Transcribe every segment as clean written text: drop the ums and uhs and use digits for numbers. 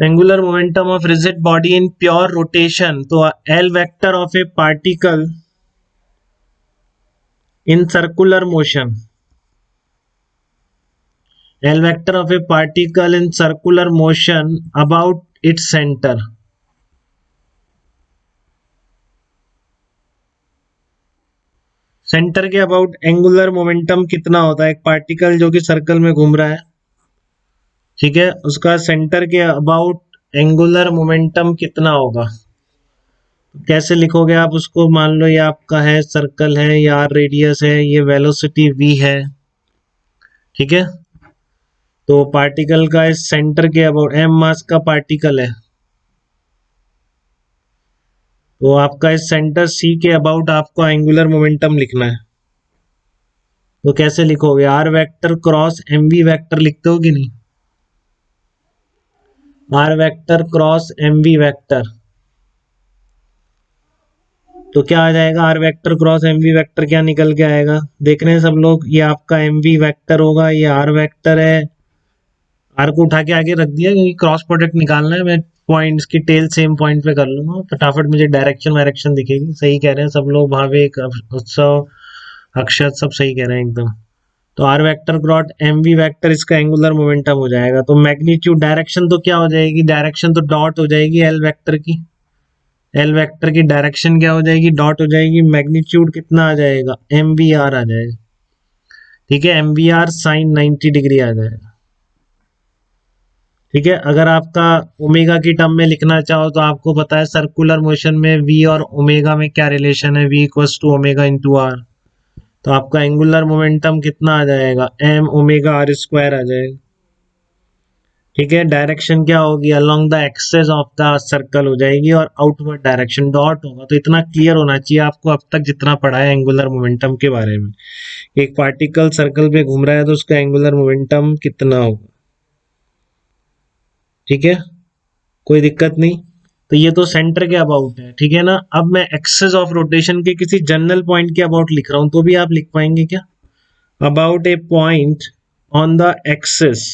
Angular momentum of rigid body in pure rotation, तो L vector of a particle in circular motion, L vector of a particle in circular motion about its centre, centre के about angular momentum कितना होता है, एक particle जो कि circle में घूम रहा है, ठीक है, उसका सेंटर के अबाउट एंगुलर मोमेंटम कितना होगा। कैसे लिखोगे आप उसको, मान लो ये आपका है सर्कल है, ये आर रेडियस है, ये वेलोसिटी v है, ठीक है। तो पार्टिकल का इस सेंटर के अबाउट m मास का पार्टिकल है, तो आपका इस सेंटर c के अबाउट आपको एंगुलर मोमेंटम लिखना है। तो कैसे लिखोगे, r vector cross M we vector लिखते हो कि नहीं, r vector cross M we vector, तो क्या आ जाएगा, r vector cross M we vector क्या निकल के आएगा, देख रहे हैं सब लोग, ये आपका एम वी वेक्टर होगा, ये आर वेक्टर है, आर को उठा के आगे रख दिया क्योंकि क्रॉस प्रोडक्ट निकालना है, मैं पॉइंट्स की टेल सेम पॉइंट पे कर लूंगा, फटाफट मुझे डायरेक्शन वायरेक्शन दिखेगी। सही कह रहे हैं सब लोग, भावेक, उत्सव, अक्षत, सब सही कह रहे हैं एकदम। तो r vector cross M we vector इसका एंगुलर मोमेंटम हो जाएगा। तो मैग्नीट्यूड, डायरेक्शन तो क्या हो जाएगी, डायरेक्शन तो डॉट हो जाएगी एल वेक्टर की, एल वेक्टर की डायरेक्शन क्या हो जाएगी, डॉट हो जाएगी। मैग्नीट्यूड कितना आ जाएगा, एम वी आर आ जाएगा, ठीक है, M V R sine 90 degree आ जाएगा, ठीक है। अगर आपका ओमेगा की टर्म में लिखना चाहो तो आपको पता है सर्कुलर मोशन में वी और ओमेगा में क्या रिलेशन है, v equals to omega into r, तो आपका एंगुलर मोमेंटम कितना आ जाएगा, एम ओमेगा आर स्क्वायर आ जाएगा, ठीक है। डायरेक्शन क्या होगी, along the axis of the circle हो जाएगी, और आउटवर्ड डायरेक्शन डॉट होगा। तो इतना क्लियर होना चाहिए आपको अब तक जितना पढ़ा है एंगुलर मोमेंटम के बारे में, एक पार्टिकल सर्कल पे घूम रहा है तो उसका एंगुलर मोमेंटम कितना होगा, ठीक है, कोई दिक्कत नहीं। तो ये तो सेंटर के अबाउट है, ठीक है ना। अब मैं एक्सेस ऑफ रोटेशन के किसी जनरल पॉइंट के अबाउट लिख रहा हूं, तो भी आप लिख पाएंगे क्या, about a point on the axis,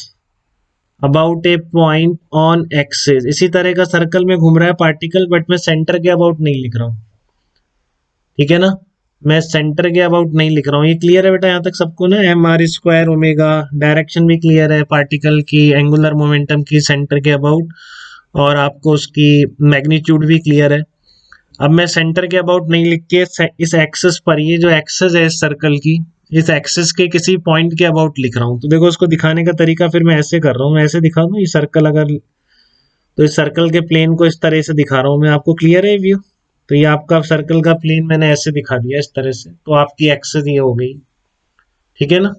about a point on axis, इसी तरह का सर्कल में घूम रहा है पार्टिकल, बट मैं सेंटर के अबाउट नहीं लिख रहा हूँ, ठीक है ना, मैं सेंटर के अबाउट नहीं लिख रहा हूँ। ये क्लियर है बेटा यहाँ तक सबको ना, m are square omega, direction भी क्लियर है पार्टिकल की, एंगुलर मोमेंटम की सेंटर के अबाउट, और आपको उसकी मैग्नीट्यूड भी क्लियर है। अब मैं सेंटर के अबाउट नहीं लिख के इस एक्सेस पर, ये जो एक्सेस है इस सर्कल की, इस एक्सेस के किसी पॉइंट के अबाउट लिख रहा हूँ। तो देखो उसको दिखाने का तरीका फिर मैं ऐसे कर रहा हूँ, मैं ऐसे दिखा दूँ ये सर्कल, अगर तो इस सर्कल के प्लेन को इस तरह से दिखा रहा हूँ मैं, आपको क्लियर है व्यू। तो ये आपका सर्कल का प्लेन मैंने ऐसे दिखा दिया इस तरह से, तो आपकी एक्सेस ये हो गई, ठीक है ना।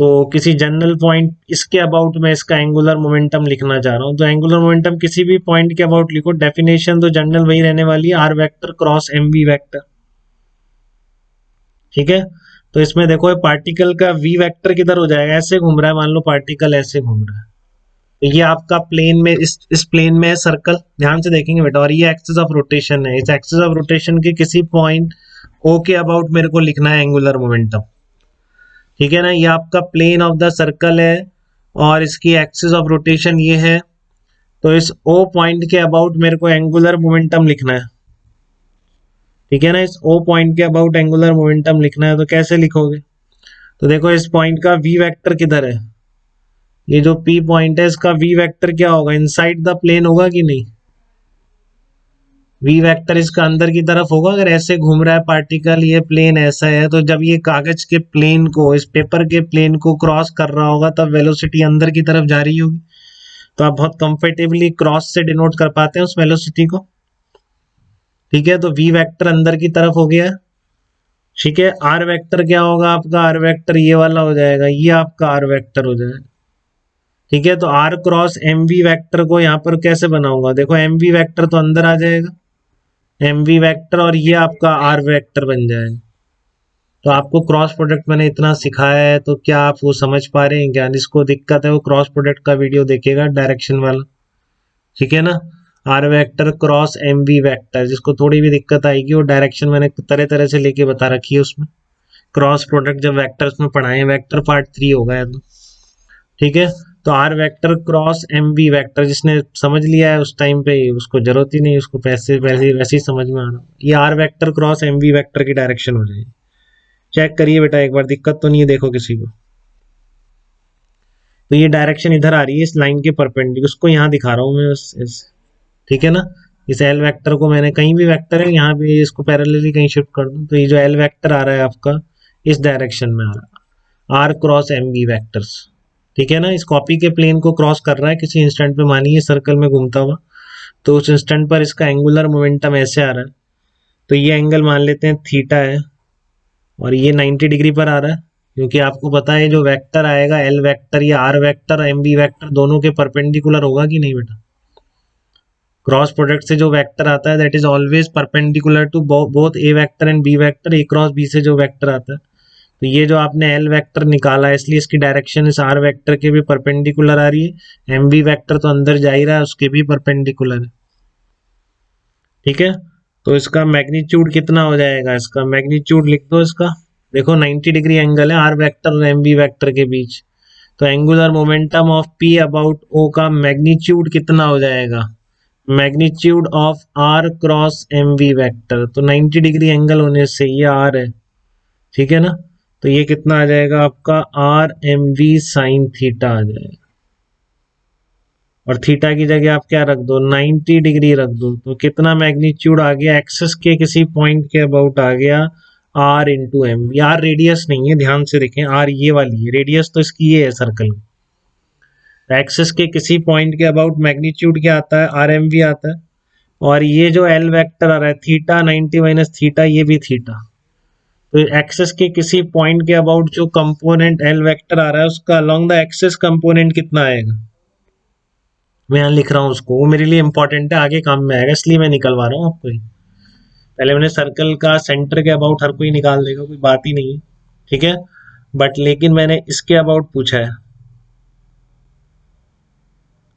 तो किसी जनरल पॉइंट इसके अबाउट मैं इसका एंगुलर मोमेंटम लिखना चाह रहा हूँ, तो एंगुलर मोमेंटम किसी भी पॉइंट के अबाउट लिखो, डेफिनेशन तो जनरल वही रहने वाली है, are vector cross M we vector, ठीक है। तो इसमें देखो पार्टिकल का वी वेक्टर किधर हो जाएगा, ऐसे घूम रहा है, मान लो पार्टिकल ऐसे घूम रहा है, तो ये आपका प्लेन में, इस प्लेन में है सर्कल, ध्यान से देखेंगे बेटा, और ये एक्सिस ऑफ रोटेशन है, इस एक्सिस ऑफ रोटेशन के किसी पॉइंट ओ के अबाउट मेरे को लिखना है एंगुलर मोमेंटम, ठीक है ना। ये आपका प्लेन ऑफ द सर्कल है और इसकी एक्सिस ऑफ रोटेशन ये है, तो इस ओ पॉइंट के अबाउट मेरे को एंगुलर मोमेंटम लिखना है, ठीक है ना, इस ओ पॉइंट के अबाउट एंगुलर मोमेंटम लिखना है। तो कैसे लिखोगे, तो देखो इस पॉइंट का वी वेक्टर किधर है, ये जो पी पॉइंट है इसका वी वेक्टर क्या होगा, इनसाइड द प्लेन होगा कि नहीं, वी वेक्टर इसका अंदर की तरफ होगा। अगर ऐसे घूम रहा है पार्टिकल, ये प्लेन ऐसा है, तो जब ये कागज के प्लेन को, इस पेपर के प्लेन को क्रॉस कर रहा होगा तब वेलोसिटी अंदर की तरफ जा रही होगी, तो आप बहुत कंफर्टेबली क्रॉस से डिनोट कर पाते हैं उस वेलोसिटी को, ठीक है। तो वी वेक्टर अंदर की तरफ हो गया, ठीक है। आर वेक्टर क्या होगा आपका, आर वेक्टर ये वाला हो जाएगा, ये आपका आर वेक्टर हो जाएगा, ठीक है। तो r cross M we vector को यहाँ पर कैसे बनाऊंगा, देखो एम वी वेक्टर तो अंदर आ जाएगा, एम वी वेक्टर, और ये आपका आर वेक्टर बन जाएगा। तो आपको क्रॉस प्रोडक्ट मैंने इतना सिखाया है, तो क्या आप वो समझ पा रहे हैं क्या, जिसको दिक्कत है वो क्रॉस प्रोडक्ट का वीडियो देखेगा डायरेक्शन वाला, ठीक है ना। R vector cross M we vector, जिसको थोड़ी भी दिक्कत आएगी वो डायरेक्शन मैंने तरह तरह से लेके बता रखी है उसमें, क्रॉस प्रोडक्ट जब वेक्टर्स में पढ़ाए, वेक्टर पार्ट 3 होगा, ठीक है। तो r vector cross M we vector, जिसने समझ लिया है उस टाइम पे उसको जरूरत ही नहीं, उसको पैसे वैसे वैसे ही समझ में आ रहा, ये r vector cross M we vector की डायरेक्शन हो जाएगी। चेक करिए बेटा एक बार, दिक्कत तो नहीं है देखो किसी को। तो ये डायरेक्शन इधर आ रही है इस लाइन के परपेंडिकुलर, उसको यहाँ दिखा रहा हूँ मैं ठीक है ना। इस एल वेक्टर को मैंने कहीं भी वेक्टर है यहाँ पे इसको पैरेलली कहीं शिफ्ट कर दूं, तो ये जो एल वेक्टर आ रहा है आपका इस डायरेक्शन में आ रहा है, r cross m v vectors, ठीक है ना। इस कॉपी के प्लेन को क्रॉस कर रहा है किसी इंस्टेंट पे, मानिए सर्कल में घूमता हुआ, तो उस इंस्टेंट पर इसका एंगुलर मोमेंटम ऐसे आ रहा है, तो ये एंगल मान लेते हैं थीटा है, और ये 90 डिग्री पर आ रहा है, क्योंकि आपको पता है जो वेक्टर आएगा एल वेक्टर या r vector m B vector दोनों के परपेंडिकुलर होगा कि नहीं बेटा। क्रॉस प्रोडक्ट से जो वेक्टर आता है that is always perpendicular to both a vector and b vector, a cross b से जो वेक्टर आता है, तो ये जो आपने एल वेक्टर निकाला है इसलिए इसकी डायरेक्शन इस आर वेक्टर के भी परपेंडिकुलर आ रही है, एम बी वेक्टर तो अंदर जा ही रहा है उसके भी परपेंडिकुलर है, ठीक है। तो इसका मैग्नीट्यूड कितना हो जाएगा, इसका मैग्नीट्यूड लिख दो इसका, देखो 90 डिग्री एंगल है आर वेक्टर और एम बी वेक्टर के बीच, तो angular momentum of P about O का मैग्नीट्यूड कितना हो जाएगा, magnitude of R cross M we vector, तो 90 डिग्री एंगल होने से ये आर है, ठीक है ना। तो ये कितना आ जाएगा आपका R M we sine theta आ जाएगा, और थीटा की जगह आप क्या रख दो 90 डिग्री रख दो, तो कितना मैग्नीट्यूड आ गया, एक्सेस के किसी पॉइंट के अबाउट आ गया r into m. R radius नहीं है, ध्यान से देखें, आर ये वाली है रेडियस, तो इसकी ये है सर्कल, एक्सेस के किसी पॉइंट के अबाउट मैग्नीट्यूड क्या आता है आर एम वी आता है, और ये जो एल वेक्टर आ रहा है थीटा 90 माइनस थीटा, ये भी थीटा, तो एक्सेस के किसी पॉइंट के अबाउट जो कंपोनेंट एल वेक्टर आ रहा है उसका अलोंग द एक्सेस कंपोनेंट कितना आएगा, मैं यहाँ लिख रहा हूँ उसको, वो मेरे लिए इंपॉर्टेंट है आगे काम में आएगा इसलिए मैं निकलवा रहा हूँ आपको ही। पहले मैंने सर्कल का सेंटर के अबाउट हर कोई निकाल देगा, कोई बात ही नहीं है, ठीक है, बट लेकिन मैंने इसके अबाउट पूछा है,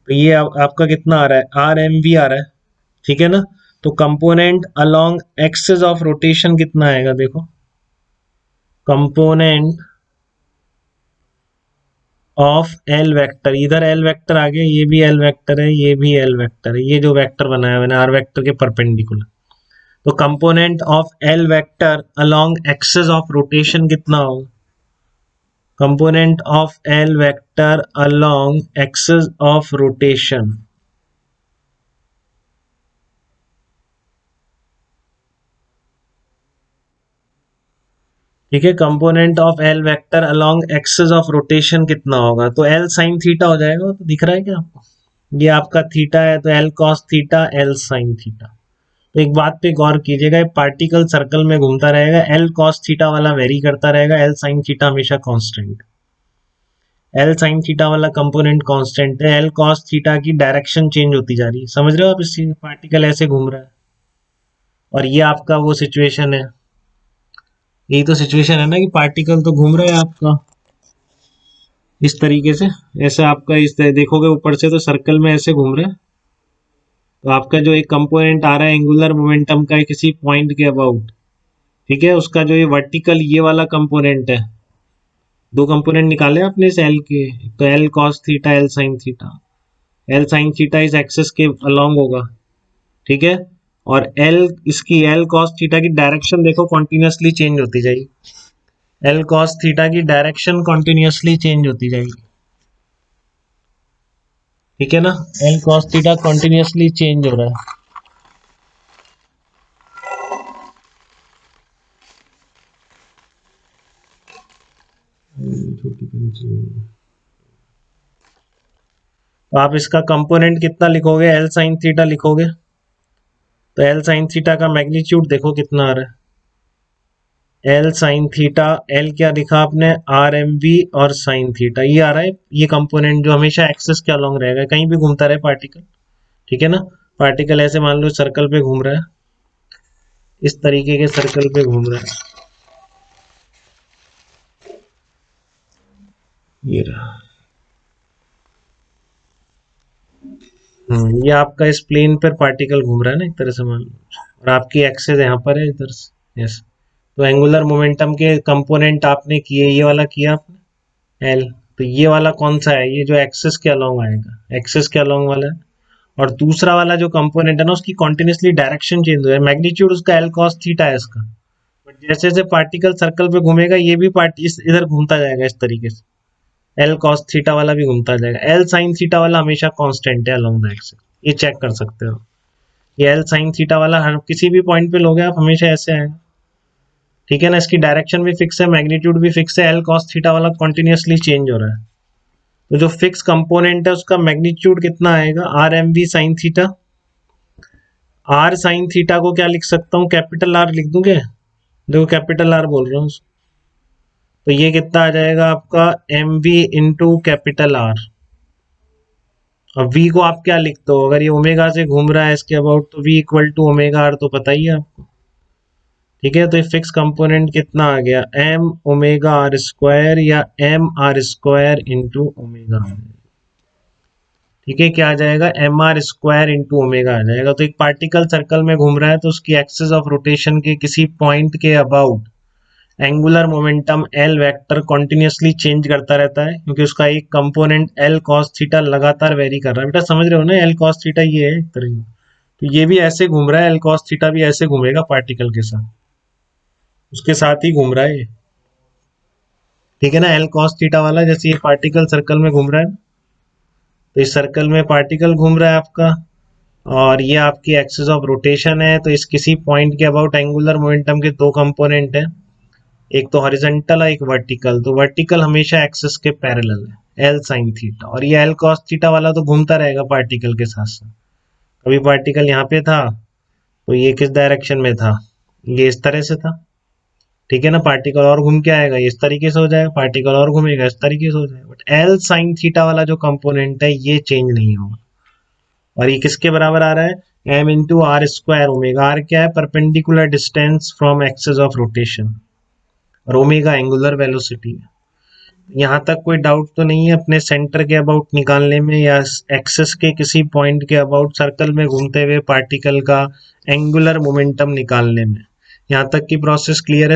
तो ये आपका कितना आ रहा है आर एम वी आ रहा है, ठीक है ना। तो component along axis of rotation कितना आएगा, देखो कंपोनेंट ऑफ एल वेक्टर, इधर एल वेक्टर आ गया, ये भी एल वेक्टर है, ये भी एल वेक्टर है, ये जो वेक्टर बनाया मैंने आर वेक्टर के परपेंडिकुलर, तो component of L vector along axis of rotation कितना होगा, component of L vector along axis of rotation, ठीक है, component of L vector along axis of rotation कितना होगा, तो एल साइन थीटा हो जाएगा, तो दिख रहा है क्या आपको, ये आपका थीटा है तो L cos theta L sine theta. तो एक बात पे गौर कीजिएगा, पार्टिकल सर्कल में घूमता रहेगा, एल कॉस थीटा वाला वेरी करता रहेगा, एल साइन थीटा हमेशा कांस्टेंट, एल साइन थीटा वाला कंपोनेंट कांस्टेंट है, एल कॉस थीटा की डायरेक्शन चेंज होती जा रही है, समझ रहे हो आप, इसी पार्टिकल ऐसे घूम रहा है, और ये आपका वो सिचुएशन है, यही तो सिचुएशन है ना कि पार्टिकल तो घूम रहा है आपका इस तरीके से, ऐसे आपका इस देखोगे ऊपर से तो सर्कल में ऐसे घूम रहा है, तो आपका जो एक कंपोनेंट आ रहा है एंगुलर मोमेंटम का किसी पॉइंट के अबाउट, ठीक है, उसका जो ये वर्टिकल ये वाला कंपोनेंट है, दो कंपोनेंट निकाले आपने इस एल के, तो L cos theta L sine theta, L sine theta इस एक्सिस के अलोंग होगा, ठीक है, और एल इसकी एल कॉस थीटा की डायरेक्शन देखो कॉन्टिन्यूसली चेंज होती जाएगी, एल कॉस थीटा की डायरेक्शन कॉन्टिन्यूसली चेंज होती जाएगी, ठीक है ना, L cos theta continuously change हो रहा है, तो आप इसका कंपोनेंट कितना लिखोगे, एल साइन थीटा लिखोगे, तो एल साइन थीटा का मैग्नीट्यूड देखो कितना आ रहा है, एल साइन थीटा, एल क्या लिखा आपने आर एम वी और साइन थीटा, ये आ रहा है, ये कंपोनेंट जो हमेशा एक्सिस के अलोंग रहेगा, कहीं भी घूमता रहे पार्टिकल, ठीक है ना। पार्टिकल ऐसे मान लो सर्कल पे घूम रहा है, इस तरीके के सर्कल पे घूम रहा है, ये रहा, ये आपका इस प्लेन पर पार्टिकल घूम रहा है ना एक तरह से मान लो, और आपकी एक्सिस यहाँ पर है इधर से, तो एंगुलर मोमेंटम के कंपोनेंट आपने किए, ये वाला किया आपने एल, तो ये वाला कौन सा है, ये जो एक्सिस के अलोंग आएगा, एक्सिस के अलोंग वाला है। और दूसरा वाला जो कंपोनेंट है ना, उसकी कॉन्टिन्यूसली डायरेक्शन चेंज हो रहा है, मैग्नीट्यूड उसका एल कॉस थीटा है इसका। बट जैसे जैसे पार्टिकल सर्कल पे घूमेगा, ये भी पार्ट इस इधर घूमता जाएगा इस तरीके से, एल कॉस थीटा वाला भी घूमता जाएगा। एल साइन थीटा वाला हमेशा कांस्टेंट है अलोंग द एक्सिस, ये चेक कर सकते हो। ये एल साइन थीटा वाला हर किसी भी पॉइंट पे लोगे आप, हमेशा ऐसे आएगा, ठीक है ना। इसकी डायरेक्शन भी फिक्स है, मैग्नीट्यूड भी फिक्स है, एल कॉस थीटा वाला कॉन्टिन्यूसली चेंज हो रहा है। तो जो फिक्स कंपोनेंट है उसका मैग्नीट्यूड कितना आएगा, r M we sine theta. R sine theta को क्या लिख सकता हूँ, कैपिटल आर लिख दूं क्या, देखो कैपिटल आर बोल रहा हूँ। तो ये कितना आ जाएगा आपका, m v into capital r. अब v को आप क्या लिखते हो, अगर ये ओमेगा से घूम रहा है इसके अबाउट, तो v equal to omega r, तो पता ही है आपको, ठीक है। तो ये फिक्स कंपोनेंट कितना आ गया, एम ओमेगा आर स्क्वायर या M are square into omega, ठीक है। क्या आ जाएगा, M are square into omega आ जाएगा। तो एक पार्टिकल सर्कल में घूम रहा है, तो उसकी एक्सिस ऑफ रोटेशन के किसी पॉइंट के about angular momentum L vector continuously change करता रहता है, क्योंकि उसका एक कंपोनेंट एल कॉस थीटा लगातार वेरी कर रहा है। बेटा समझ रहे हो ना, एल कॉस थीटा ये है एक तरह की। तो ये भी ऐसे घूम रहा है, एल कॉस थीटा भी ऐसे घूमेगा पार्टिकल के साथ, उसके साथ ही घूम रहा है ये, ठीक है ना। एल कॉस थीटा वाला जैसे ये पार्टिकल सर्कल में घूम रहा है, तो इस सर्कल में पार्टिकल घूम रहा है आपका, और ये आपकी एक्सिस ऑफ रोटेशन है। तो इस किसी पॉइंट के अबाउट एंगुलर मोमेंटम के दो कंपोनेंट है, एक तो हॉरिजॉन्टल है, एक वर्टिकल। तो वर्टिकल हमेशा एक्सिस के पैरेलल है, एल साइन थीटा, और ये एल कॉस थीटा वाला तो घूमता रहेगा पार्टिकल के साथ साथ। कभी पार्टिकल यहाँ पे था, तो ये किस डायरेक्शन में था, ये इस तरह से था, ठीक है ना। पार्टिकल और घूम के आएगा, ये इस तरीके से हो जाएगा, पार्टिकल और घूमेगा, इस तरीके से हो जाएगा। बट एल साइन थीटा वाला जो कंपोनेंट है, ये चेंज नहीं होगा। और ये किसके बराबर आ रहा है, m into r square omega. R क्या है, perpendicular distance from axis of rotation, और ओमेगा एंगुलर वेलोसिटी है। यहाँ तक कोई डाउट तो नहीं है अपने सेंटर के अबाउट निकालने में, या एक्सिस के किसी पॉइंट के अबाउट सर्कल में घूमते हुए पार्टिकल का एंगुलर मोमेंटम निकालने में। यहाँ तक की प्रोसेस क्लियर है।